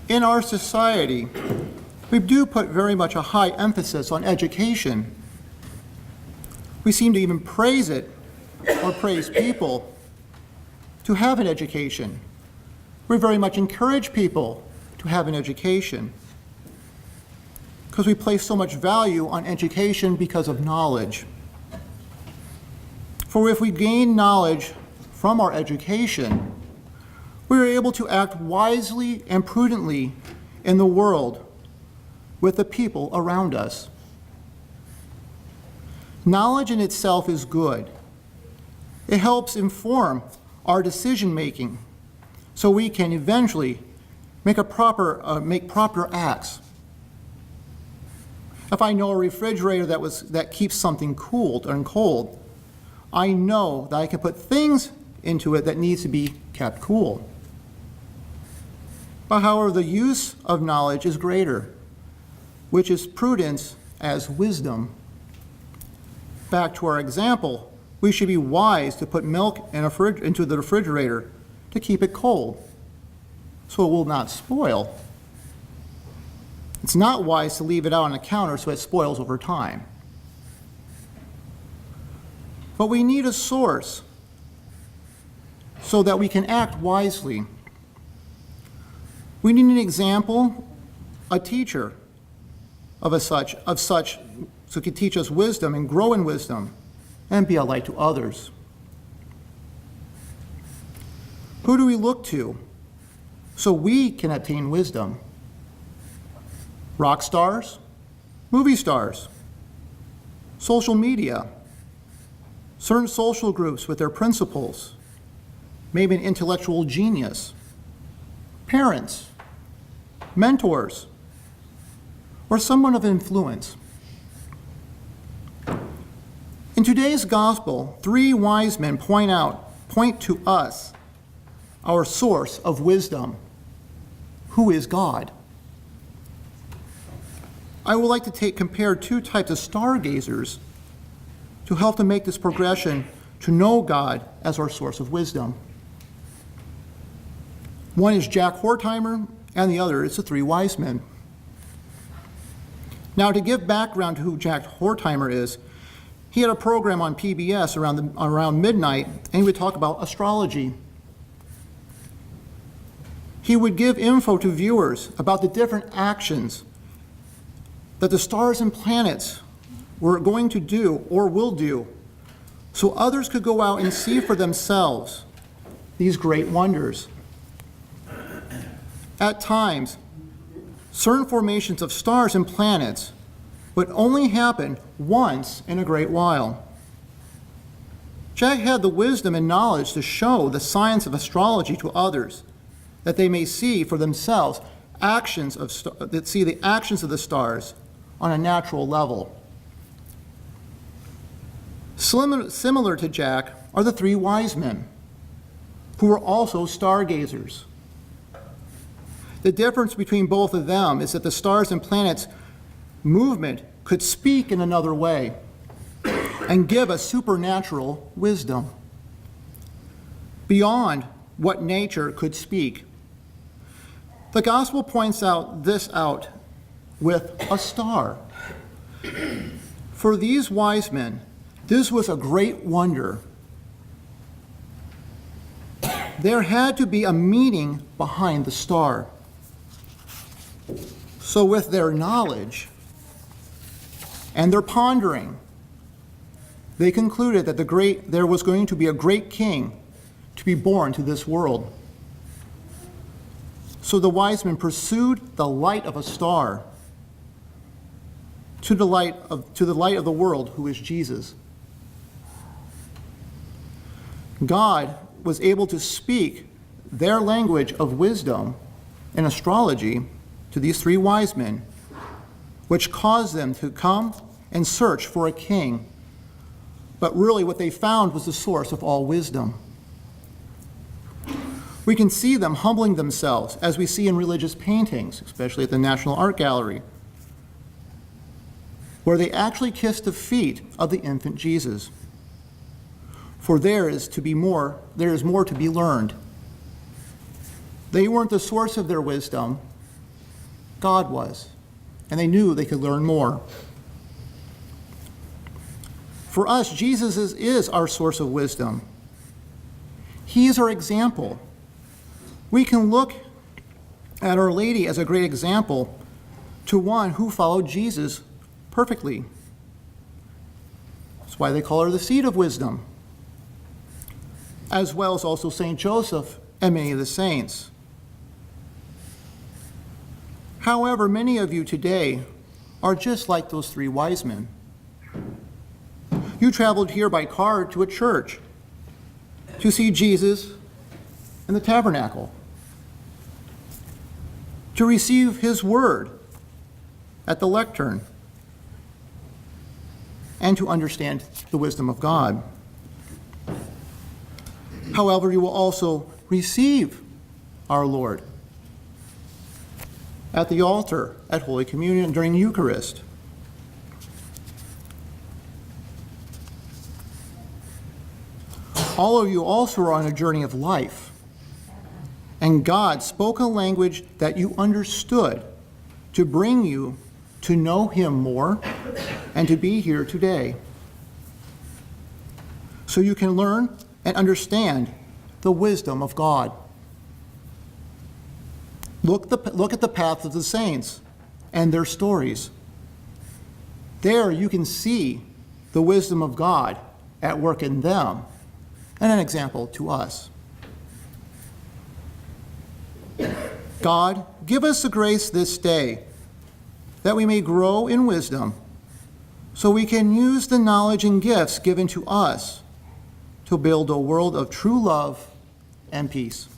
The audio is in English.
In our society, we do put very much a high emphasis on education. We seem to even praise it or praise people to have an education. We very much encourage people to have an education because we place so much value on education because of knowledge. For if we gain knowledge from our education, we are able to act wisely and prudently in the world with the people around us. Knowledge in itself is good. It helps inform our decision-making so we can eventually make proper acts. If I know a refrigerator that keeps something cooled and cold, I know that I can put things into it that needs to be kept cool. But however, the use of knowledge is greater, which is prudence as wisdom. Back to our example, we should be wise to put milk into the refrigerator to keep it cold, so it will not spoil. It's not wise to leave it out on the counter so it spoils over time. But we need a source so that we can act wisely. We need an example, a teacher of such, so it can teach us wisdom and grow in wisdom and be a light to others. Who do we look to so we can attain wisdom? Rock stars, movie stars, social media, certain social groups with their principles, maybe an intellectual genius, parents, mentors, or someone of influence. In today's gospel, 3 wise men point to us, our source of wisdom, who is God. I would like to compare 2 types of stargazers to help to make this progression to know God as our source of wisdom. One is Jack Horkheimer, and the other is the 3 wise men. Now, to give background to who Jack Horkheimer is, he had a program on PBS around midnight, and he would talk about astrology. He would give info to viewers about the different actions that the stars and planets were going to do or will do, so others could go out and see for themselves these great wonders. At times, certain formations of stars and planets would only happen once in a great while. Jack had the wisdom and knowledge to show the science of astrology to others, that they may see for themselves the actions of the stars on a natural level. Similar to Jack are the 3 wise men, who were also stargazers. The difference between both of them is that the stars and planets movement could speak in another way and give us supernatural wisdom beyond what nature could speak. The gospel points this out with a star. For these wise men, this was a great wonder. There had to be a meaning behind the star. So with their knowledge and their pondering, they concluded that there was going to be a great king to be born to this world. So the wise men pursued the light of a star to the light of the world, who is Jesus. God was able to speak their language of wisdom and astrology to these 3 wise men, which caused them to come and search for a king. But really what they found was the source of all wisdom. We can see them humbling themselves, as we see in religious paintings, especially at the National Art Gallery, where they actually kiss the feet of the infant Jesus. For there is more to be learned. They weren't the source of their wisdom, God was, and they knew they could learn more. For us, Jesus is our source of wisdom. He is our example. We can look at Our Lady as a great example to one who followed Jesus perfectly. That's why they call her the seat of wisdom, as well as also St. Joseph and many of the saints. However, many of you today are just like those three wise men. You traveled here by car to a church to see Jesus in the tabernacle, to receive his word at the lectern, and to understand the wisdom of God. However, you will also receive our Lord at the altar, at Holy Communion, during the Eucharist. All of you also are on a journey of life, and God spoke a language that you understood to bring you to know him more and to be here today, so you can learn and understand the wisdom of God. Look at the path of the saints and their stories. There you can see the wisdom of God at work in them, and an example to us. God, give us the grace this day that we may grow in wisdom, so we can use the knowledge and gifts given to us to build a world of true love and peace.